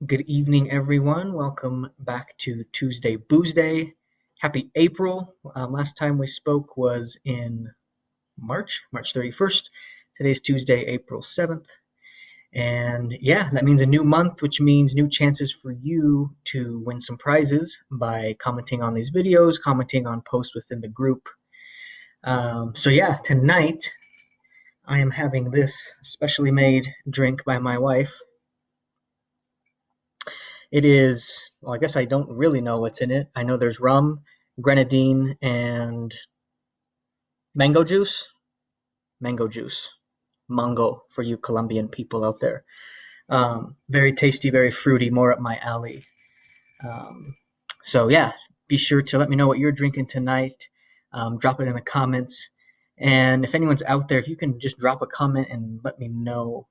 Good evening, everyone. Welcome back to Tuesday Boozeday. Happy April. Last time we spoke was in March 31st. Today's Tuesday, April 7th. And yeah, that means a new month, which means new chances for you to win some prizes by commenting on these videos, commenting on posts within the group. So tonight I am having this specially made drink by my wife. It is, well, I guess I don't really know what's in it. I know there's rum, grenadine, and mango juice. Mango juice. Mango for you Colombian people out there. Very tasty, very fruity, more up my alley. Um, so be sure to let me know what you're drinking tonight. Drop it in the comments. And if anyone's out there, if you can just drop a comment and let me know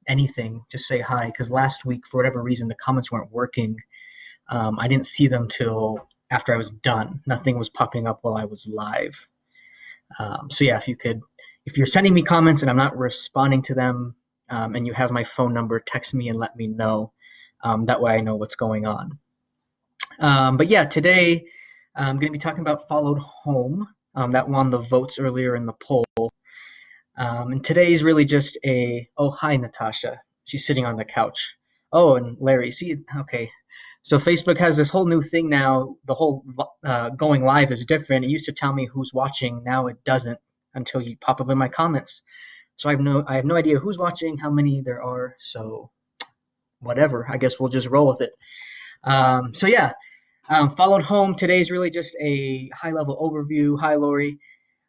anything, just say hi. Because last week, for whatever reason, the comments weren't working. I didn't see them till after I was done. Nothing was popping up while I was live. If you're sending me comments and I'm not responding to them, and you have my phone number, text me and let me know. That way I know what's going on. Today I'm going to be talking about Followed Home. That won the votes earlier in the poll. And today's really just oh, hi, Natasha. She's sitting on the couch. Oh, and Larry, see, okay. So Facebook has this whole new thing now. The whole going live is different. It used to tell me who's watching. Now it doesn't until you pop up in my comments. So I have no idea who's watching, how many there are. So whatever. I guess we'll just roll with it. Followed Home. Today's really just a high-level overview. Hi, Lori.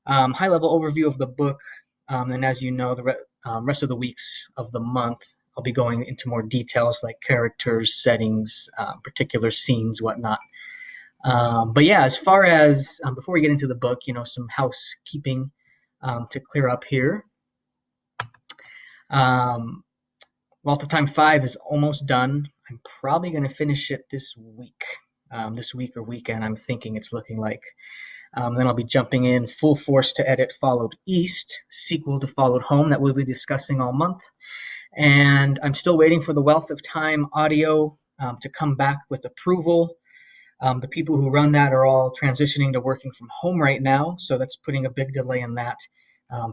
High-level overview of the book. And as you know, the rest of the weeks of the month, I'll be going into more details like characters, settings, particular scenes, whatnot. As far as before we get into the book, some housekeeping to clear up here. Wealth of Time 5 is almost done. I'm probably going to finish it this week or weekend. I'm thinking it's looking like. Then I'll be jumping in full force to edit Followed East, sequel to Followed Home that we'll be discussing all month. And I'm still waiting for the Wealth of Time audio to come back with approval. The people who run that are all transitioning to working from home right now, so that's putting a big delay in that.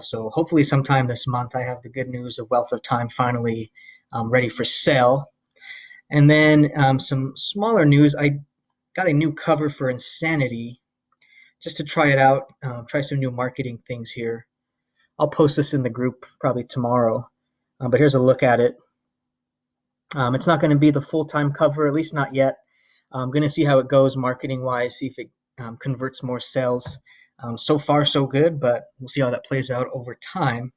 So hopefully sometime this month I have the good news of Wealth of Time finally ready for sale. And then some smaller news. I got a new cover for Insanity just to try it out, try some new marketing things here. I'll post this in the group probably tomorrow, but here's a look at it. It's not going to be the full-time cover, at least not yet. I'm going to see how it goes marketing-wise, see if it converts more sales. So far, so good, but we'll see how that plays out over time.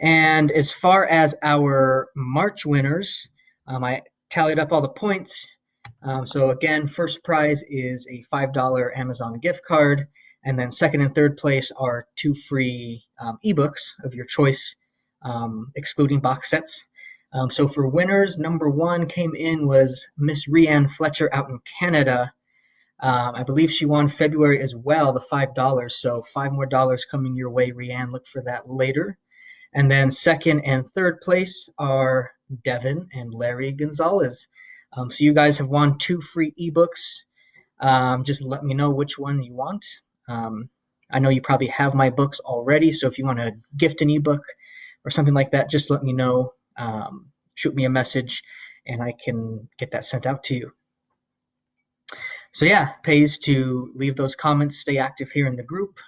And as far as our March winners, I tallied up all the points. So again, first prize is a $5 Amazon gift card, and then second and third place are 2 free ebooks of your choice, excluding box sets. So for winners, number 1 came in was Miss Rianne Fletcher out in Canada. I believe she won February as well, the $5. So $5 more coming your way, Rianne. Look for that later. And then second and third place are Devin and Larry Gonzalez. So you guys have won 2 free ebooks. Just let me know which one you want. I know you probably have my books already, so if you want to gift an ebook or something like that, just let me know. Shoot me a message, and I can get that sent out to you. So pays to leave those comments, stay active here in the group,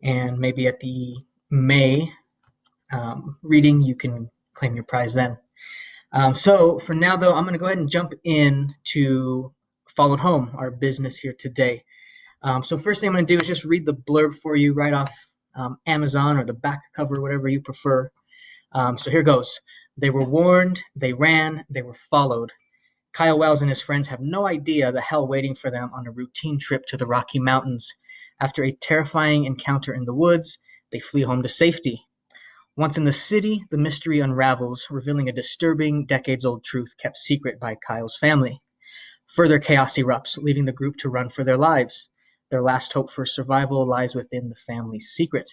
and maybe at the May reading, you can claim your prize then. So for now, though, I'm going to go ahead and jump in to Followed Home, our business here today. So first thing I'm going to do is just read the blurb for you right off Amazon or the back cover, whatever you prefer. So here goes. They were warned, they ran, they were followed. Kyle Wells and his friends have no idea the hell waiting for them on a routine trip to the Rocky Mountains. After a terrifying encounter in the woods, they flee home to safety. Once in the city, the mystery unravels, revealing a disturbing, decades-old truth kept secret by Kyle's family. Further chaos erupts, leaving the group to run for their lives. Their last hope for survival lies within the family's secret.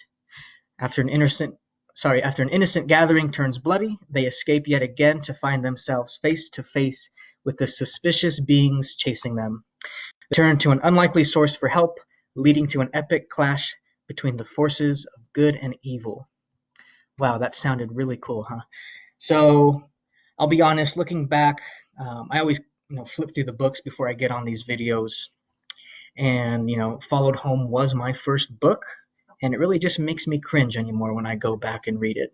After an innocent After an innocent gathering turns bloody, they escape yet again to find themselves face to face with the suspicious beings chasing them. They turn to an unlikely source for help, leading to an epic clash between the forces of good and evil. Wow, that sounded really cool, huh? So I'll be honest, looking back, I always flip through the books before I get on these videos, and Followed Home was my first book, and it really just makes me cringe anymore when I go back and read it.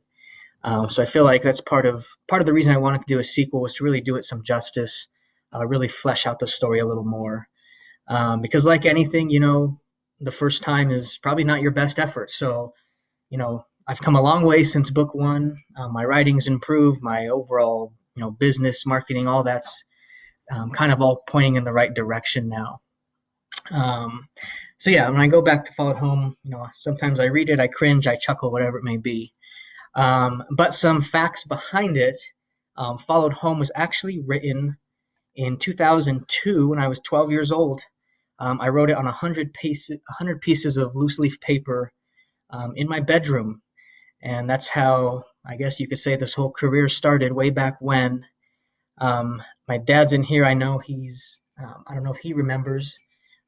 So I feel like that's part of the reason I wanted to do a sequel, was to really do it some justice, really flesh out the story a little more. Because like anything, the first time is probably not your best effort. So I've come a long way since book one. My writing's improved, my overall business, marketing, all that's kind of all pointing in the right direction now. Um, so yeah, when I go back to Followed Home, sometimes I read it, I cringe, I chuckle, whatever it may be. But some facts behind it. Followed Home was actually written in 2002 when I was 12 years old. I wrote it on 100 pieces of loose leaf paper in my bedroom. And that's how, I guess you could say, this whole career started way back when. My dad's in here. I know I don't know if he remembers,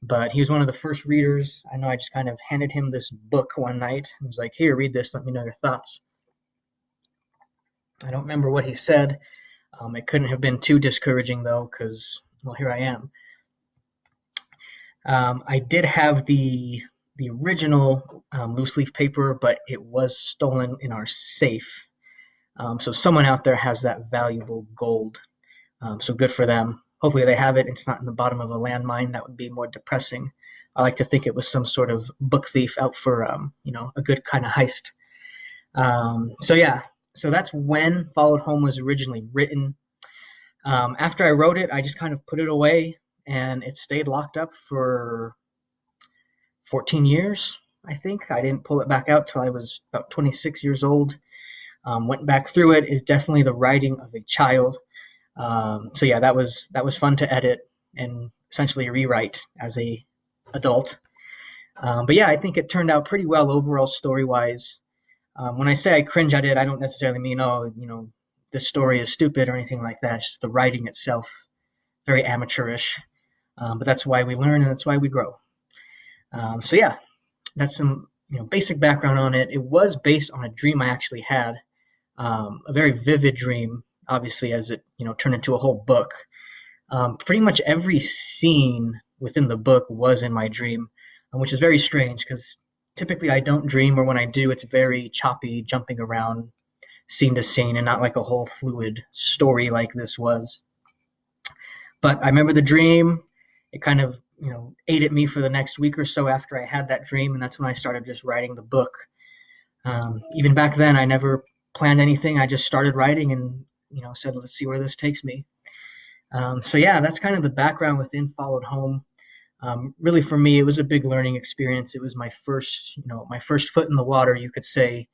but he was one of the first readers. I know I just kind of handed him this book one night. He was like, "Here, read this. Let me know your thoughts." I don't remember what he said. It couldn't have been too discouraging, though, because, well, here I am. I did have the original loose leaf paper, but it was stolen in our safe. So someone out there has that valuable gold. So good for them. Hopefully they have it. It's not in the bottom of a landmine. That would be more depressing. I like to think it was some sort of book thief out for, a good kind of heist. So yeah, so that's when Followed Home was originally written. After I wrote it, I just kind of put it away, and it stayed locked up for 14 years, I think. I didn't pull it back out till I was about 26 years old. Went back through it. It's definitely the writing of a child. So yeah, that was fun to edit and essentially rewrite as a adult. But yeah, I think it turned out pretty well overall story wise. When I say I cringe at it, I don't necessarily mean, oh, this story is stupid or anything like that. It's just the writing itself, very amateurish. But that's why we learn and that's why we grow. So yeah, that's some basic background on it. It was based on a dream I actually had, a very vivid dream, obviously, as it turned into a whole book. Pretty much every scene within the book was in my dream, which is very strange because typically I don't dream, or when I do, it's very choppy, jumping around scene to scene, and not like a whole fluid story like this was. But I remember the dream. It kind of ate at me for the next week or so after I had that dream, and that's when I started just writing the book. Even back then, I never planned anything. I just started writing and said, let's see where this takes me. So yeah, that's kind of the background within Followed Home. Really, for me, it was a big learning experience. It was my first foot in the water, you could say,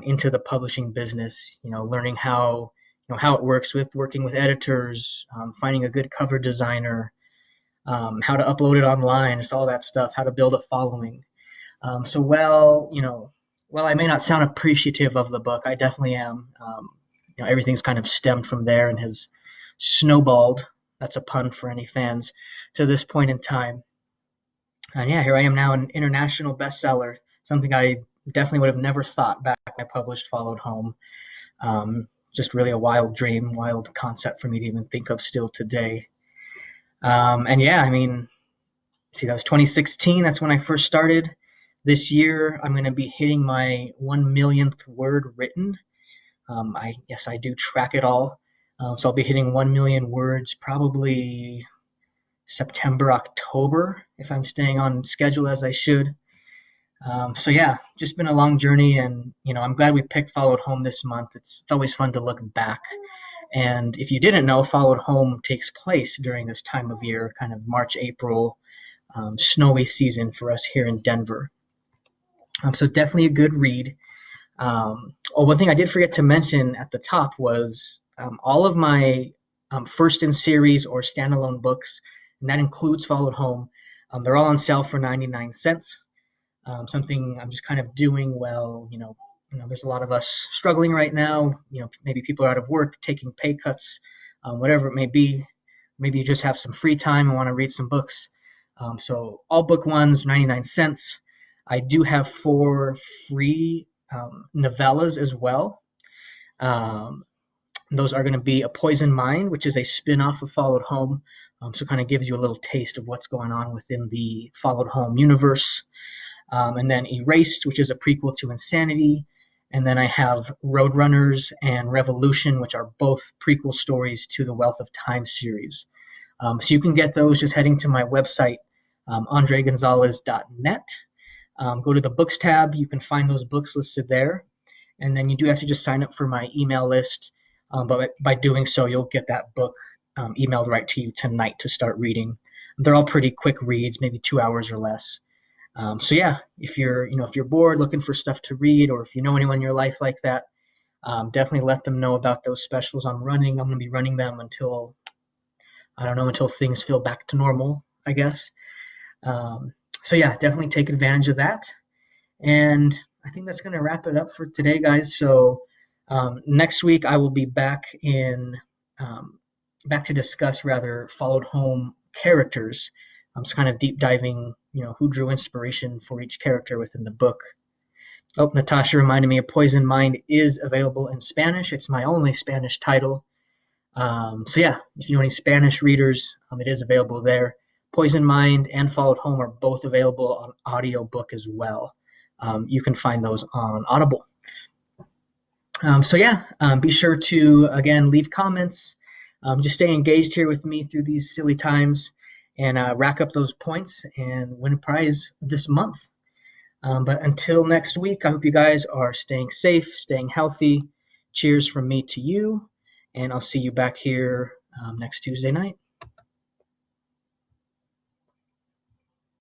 into the publishing business. Learning how it works with working with editors, finding a good cover designer, how to upload it online, just all that stuff, how to build a following. So while I may not sound appreciative of the book, I definitely am. Everything's kind of stemmed from there and has snowballed. That's a pun for any fans to this point in time. And yeah, here I am now, an international bestseller, something I definitely would have never thought back when I published Followed Home. Just really a wild dream, wild concept for me to even think of still today. And yeah, I mean, see, that was 2016. That's when I first started. This year, I'm going to be hitting my 1 millionth word written. I do track it all. So I'll be hitting 1 million words probably September, October, if I'm staying on schedule as I should. So yeah, just been a long journey, and I'm glad we picked Followed Home this month. It's always fun to look back. And if you didn't know, Followed Home takes place during this time of year, kind of March, April, snowy season for us here in Denver. So definitely a good read. One thing I did forget to mention at the top was all of my first in series or standalone books, and that includes Followed Home. They're all on sale for 99 cents. Something I'm just kind of doing there's a lot of us struggling right now. Maybe people are out of work, taking pay cuts, whatever it may be. Maybe you just have some free time and want to read some books. So all book ones, 99 cents. I do have 4 free novellas as well. Um, those are going to be A Poison Mind, which is a spin-off of Followed Home. So kind of gives you a little taste of what's going on within the Followed Home universe. And then Erased, which is a prequel to Insanity. And then I have Roadrunners and Revolution, which are both prequel stories to the Wealth of Time series. So you can get those just heading to my website, andregonzalez.net. Go to the books tab. You can find those books listed there. And then you do have to just sign up for my email list. But by doing so, you'll get that book emailed right to you tonight to start reading. They're all pretty quick reads, maybe 2 hours or less. So yeah, if you're bored looking for stuff to read, or if you know anyone in your life like that, definitely let them know about those specials I'm running. I'm going to be running them until things feel back to normal, I guess. So yeah, definitely take advantage of that. And I think that's going to wrap it up for today, guys. So next week I will be back back to discuss rather Followed Home characters. I'm just kind of deep diving, who drew inspiration for each character within the book. Oh, Natasha reminded me, A Poison Mind is available in Spanish. It's my only Spanish title. So yeah, if you know any Spanish readers, it is available there. Poison Mind and Followed Home are both available on audiobook as well. You can find those on Audible. So yeah, be sure to, again, leave comments. Just stay engaged here with me through these silly times and rack up those points and win a prize this month. But until next week, I hope you guys are staying safe, staying healthy. Cheers from me to you, and I'll see you back here next Tuesday night.